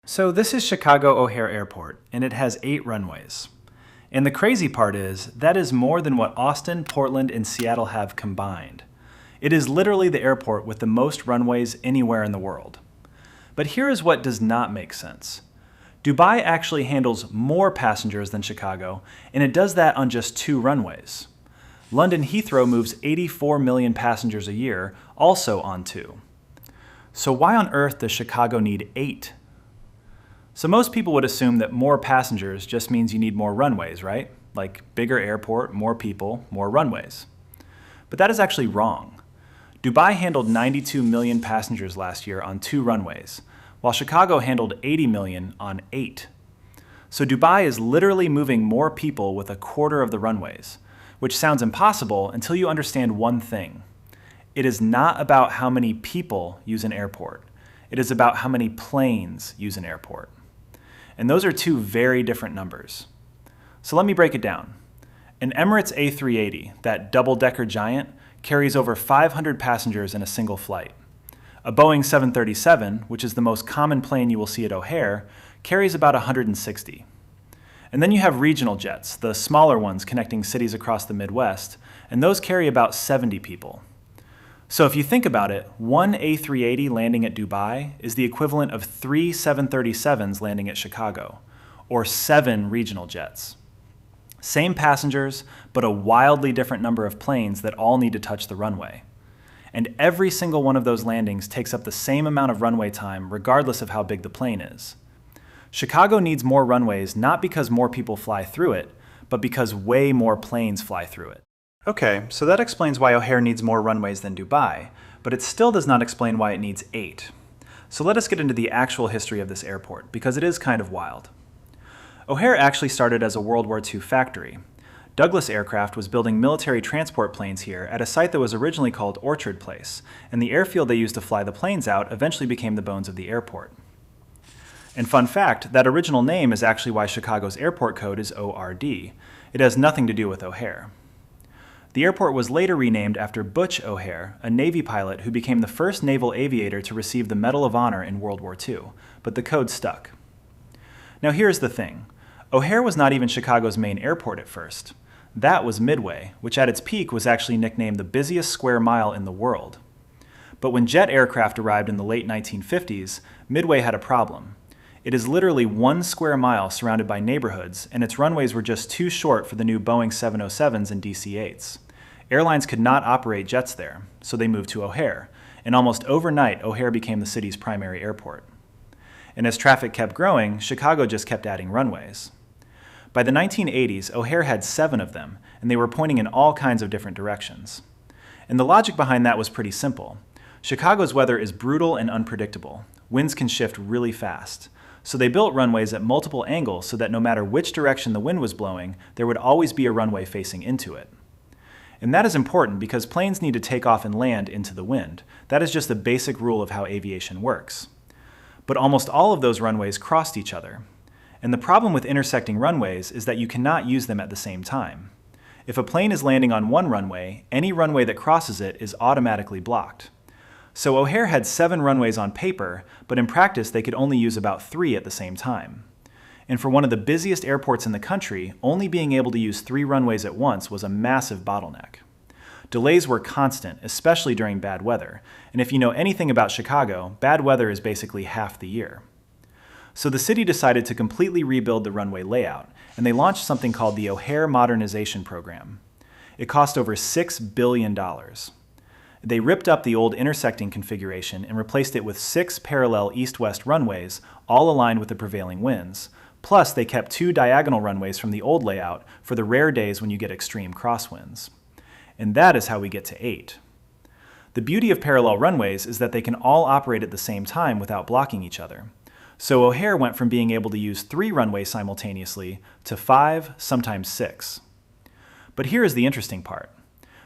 So this is Chicago O'Hare Airport, and it has 8 runways. And the crazy part is, that is more than what Austin, Portland, and Seattle have combined. It is literally the airport with the most runways anywhere in the world. But here is what does not make sense. Dubai actually handles more passengers than Chicago, and it does that on just 2 runways. London Heathrow moves 84 million passengers a year, also on 2. So why on earth does Chicago need 8? So most people would assume that more passengers just means you need more runways, right? Like bigger airport, more people, more runways. But that is actually wrong. Dubai handled 92 million passengers last year on 2 runways, while Chicago handled 80 million on 8. So Dubai is literally moving more people with a quarter of the runways, which sounds impossible until you understand one thing. It is not about how many people use an airport. It is about how many planes use an airport. And those are 2 very different numbers. So let me break it down. An Emirates A380, that double-decker giant, carries over 500 passengers in a single flight. A Boeing 737, which is the most common plane you will see at O'Hare, carries about 160. And then you have regional jets, the smaller ones connecting cities across the Midwest, and those carry about 70 people. So if you think about it, one A380 landing at Dubai is the equivalent of 3 737s landing at Chicago, or 7 regional jets. Same passengers, but a wildly different number of planes that all need to touch the runway. And every single one of those landings takes up the same amount of runway time regardless of how big the plane is. Chicago needs more runways not because more people fly through it, but because way more planes fly through it. Okay, so that explains why O'Hare needs more runways than Dubai, but it still does not explain why it needs 8. So let us get into the actual history of this airport, because it is kind of wild. O'Hare actually started as a World War II factory. Douglas Aircraft was building military transport planes here at a site that was originally called Orchard Place, and the airfield they used to fly the planes out eventually became the bones of the airport. And fun fact, that original name is actually why Chicago's airport code is ORD. It has nothing to do with O'Hare. The airport was later renamed after Butch O'Hare, a Navy pilot who became the first naval aviator to receive the Medal of Honor in World War II, but the code stuck. Now here's the thing. O'Hare was not even Chicago's main airport at first. That was Midway, which at its peak was actually nicknamed the busiest square mile in the world. But when jet aircraft arrived in the late 1950s, Midway had a problem. It is literally 1 square mile surrounded by neighborhoods, and its runways were just too short for the new Boeing 707s and DC-8s. Airlines could not operate jets there, so they moved to O'Hare, and almost overnight O'Hare became the city's primary airport. And as traffic kept growing, Chicago just kept adding runways. By the 1980s, O'Hare had 7 of them, and they were pointing in all kinds of different directions. And the logic behind that was pretty simple. Chicago's weather is brutal and unpredictable. Winds can shift really fast. So they built runways at multiple angles so that no matter which direction the wind was blowing, there would always be a runway facing into it. And that is important because planes need to take off and land into the wind. That is just the basic rule of how aviation works. But almost all of those runways crossed each other. And the problem with intersecting runways is that you cannot use them at the same time. If a plane is landing on one runway, any runway that crosses it is automatically blocked. So O'Hare had 7 runways on paper, but in practice they could only use about 3 at the same time. And for one of the busiest airports in the country, only being able to use 3 runways at once was a massive bottleneck. Delays were constant, especially during bad weather, and if you know anything about Chicago, bad weather is basically half the year. So the city decided to completely rebuild the runway layout, and they launched something called the O'Hare Modernization Program. It cost over $6 billion. They ripped up the old intersecting configuration and replaced it with 6 parallel east-west runways, all aligned with the prevailing winds. Plus, they kept 2 diagonal runways from the old layout for the rare days when you get extreme crosswinds. And that is how we get to 8. The beauty of parallel runways is that they can all operate at the same time without blocking each other. So O'Hare went from being able to use 3 runways simultaneously to 5, sometimes 6. But here is the interesting part.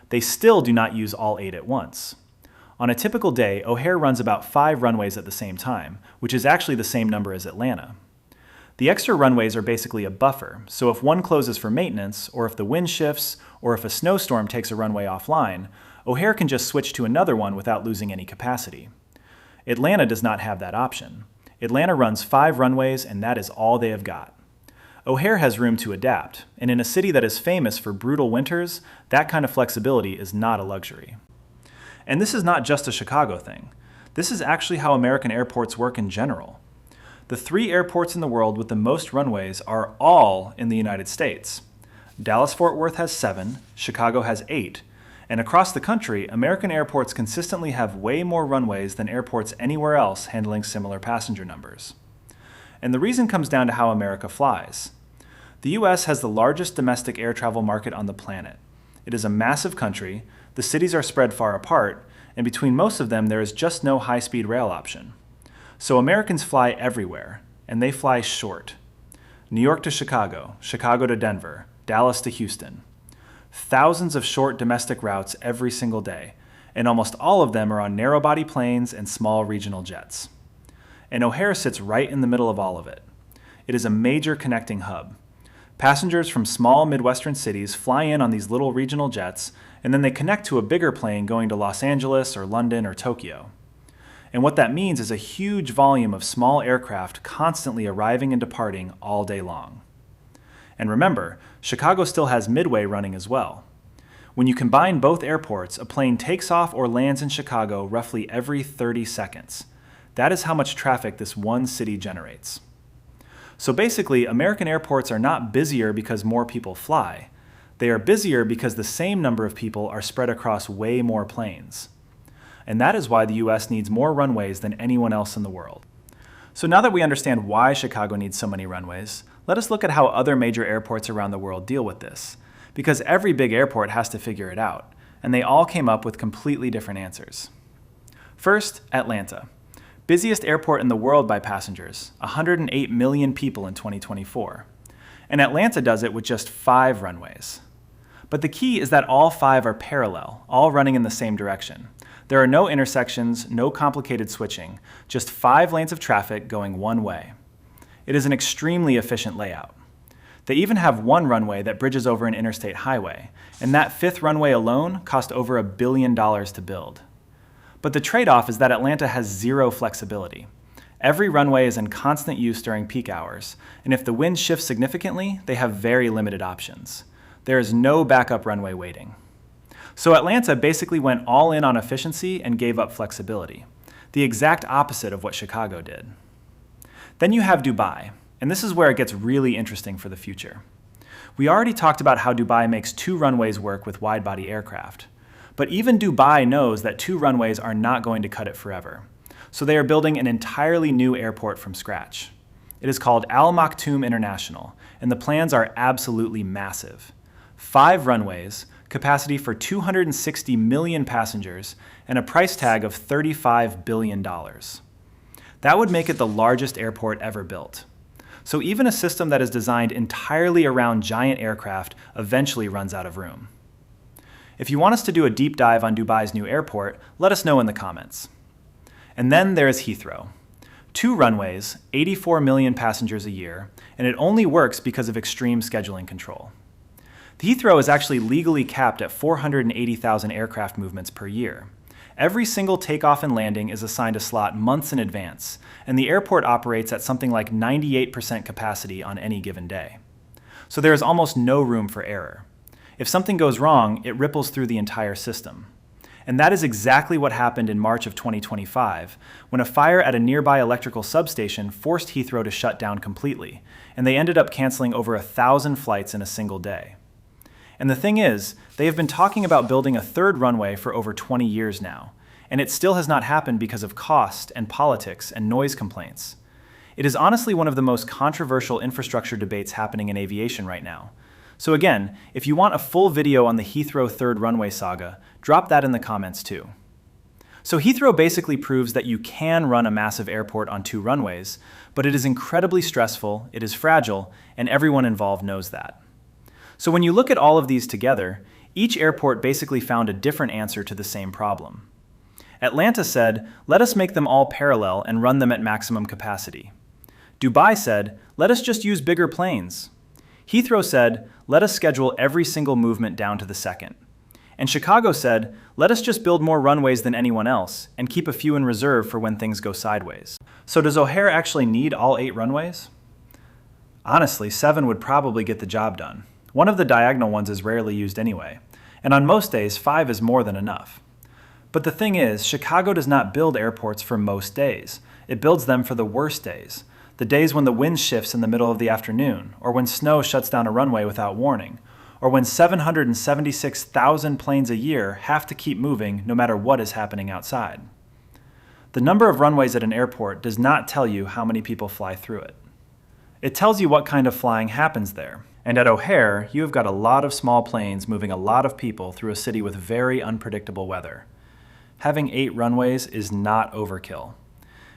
They still do not use all 8 at once. On a typical day, O'Hare runs about 5 runways at the same time, which is actually the same number as Atlanta. The extra runways are basically a buffer, so if one closes for maintenance, or if the wind shifts, or if a snowstorm takes a runway offline, O'Hare can just switch to another one without losing any capacity. Atlanta does not have that option. Atlanta runs 5 runways, and that is all they have got. O'Hare has room to adapt, and in a city that is famous for brutal winters, that kind of flexibility is not a luxury. And this is not just a Chicago thing. This is actually how American airports work in general. The 3 airports in the world with the most runways are all in the United States. Dallas-Fort Worth has 7, Chicago has 8, and across the country, American airports consistently have way more runways than airports anywhere else handling similar passenger numbers. And the reason comes down to how America flies. The US has the largest domestic air travel market on the planet. It is a massive country, the cities are spread far apart, and between most of them there is just no high-speed rail option. So Americans fly everywhere, and they fly short. New York to Chicago, Chicago to Denver, Dallas to Houston. Thousands of short domestic routes every single day, and almost all of them are on narrow-body planes and small regional jets. And O'Hare sits right in the middle of all of it. It is a major connecting hub. Passengers from small Midwestern cities fly in on these little regional jets, and then they connect to a bigger plane going to Los Angeles or London or Tokyo. And what that means is a huge volume of small aircraft constantly arriving and departing all day long. And remember, Chicago still has Midway running as well. When you combine both airports, a plane takes off or lands in Chicago roughly every 30 seconds. That is how much traffic this one city generates. So basically, American airports are not busier because more people fly. They are busier because the same number of people are spread across way more planes. And that is why the US needs more runways than anyone else in the world. So now that we understand why Chicago needs so many runways, let us look at how other major airports around the world deal with this. Because every big airport has to figure it out, and they all came up with completely different answers. First, Atlanta. Busiest airport in the world by passengers, 108 million people in 2024. And Atlanta does it with just 5 runways. But the key is that all 5 are parallel, all running in the same direction. There are no intersections, no complicated switching, just 5 lanes of traffic going one way. It is an extremely efficient layout. They even have one runway that bridges over an interstate highway, and that 5th runway alone cost over $1 billion to build. But the trade-off is that Atlanta has 0 flexibility. Every runway is in constant use during peak hours, and if the wind shifts significantly, they have very limited options. There is no backup runway waiting. So Atlanta basically went all in on efficiency and gave up flexibility, the exact opposite of what Chicago did. Then you have Dubai, and this is where it gets really interesting for the future. We already talked about how Dubai makes 2 runways work with wide-body aircraft. But even Dubai knows that 2 runways are not going to cut it forever. So they are building an entirely new airport from scratch. It is called Al Maktoum International, and the plans are absolutely massive. 5 runways, capacity for 260 million passengers, and a price tag of $35 billion. That would make it the largest airport ever built. So even a system that is designed entirely around giant aircraft eventually runs out of room. If you want us to do a deep dive on Dubai's new airport, let us know in the comments. And then there is Heathrow. 2 runways, 84 million passengers a year, and it only works because of extreme scheduling control. The Heathrow is actually legally capped at 480,000 aircraft movements per year. Every single takeoff and landing is assigned a slot months in advance, and the airport operates at something like 98% capacity on any given day. So there is almost no room for error. If something goes wrong, it ripples through the entire system. And that is exactly what happened in March of 2025, when a fire at a nearby electrical substation forced Heathrow to shut down completely, and they ended up canceling over 1,000 flights in a single day. And the thing is, they have been talking about building a 3rd runway for over 20 years now, and it still has not happened because of cost and politics and noise complaints. It is honestly one of the most controversial infrastructure debates happening in aviation right now. So again, if you want a full video on the Heathrow 3rd runway saga, drop that in the comments too. So Heathrow basically proves that you can run a massive airport on 2 runways, but it is incredibly stressful, it is fragile, and everyone involved knows that. So when you look at all of these together, each airport basically found a different answer to the same problem. Atlanta said, let us make them all parallel and run them at maximum capacity. Dubai said, let us just use bigger planes. Heathrow said, let us schedule every single movement down to the second. And Chicago said, let us just build more runways than anyone else and keep a few in reserve for when things go sideways. So does Ohare actually need all 8 runways? Honestly, 7 would probably get the job done. One of the diagonal ones is rarely used anyway, and on most days 5 is more than enough. But the thing is, Chicago does not build airports for most days. It builds them for the worst days. The days when the wind shifts in the middle of the afternoon, or when snow shuts down a runway without warning, or when 776,000 planes a year have to keep moving no matter what is happening outside. The number of runways at an airport does not tell you how many people fly through it. It tells you what kind of flying happens there. And at Ohare, you have got a lot of small planes moving a lot of people through a city with very unpredictable weather. Having 8 runways is not overkill.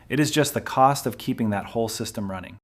It is just the cost of keeping that whole system running.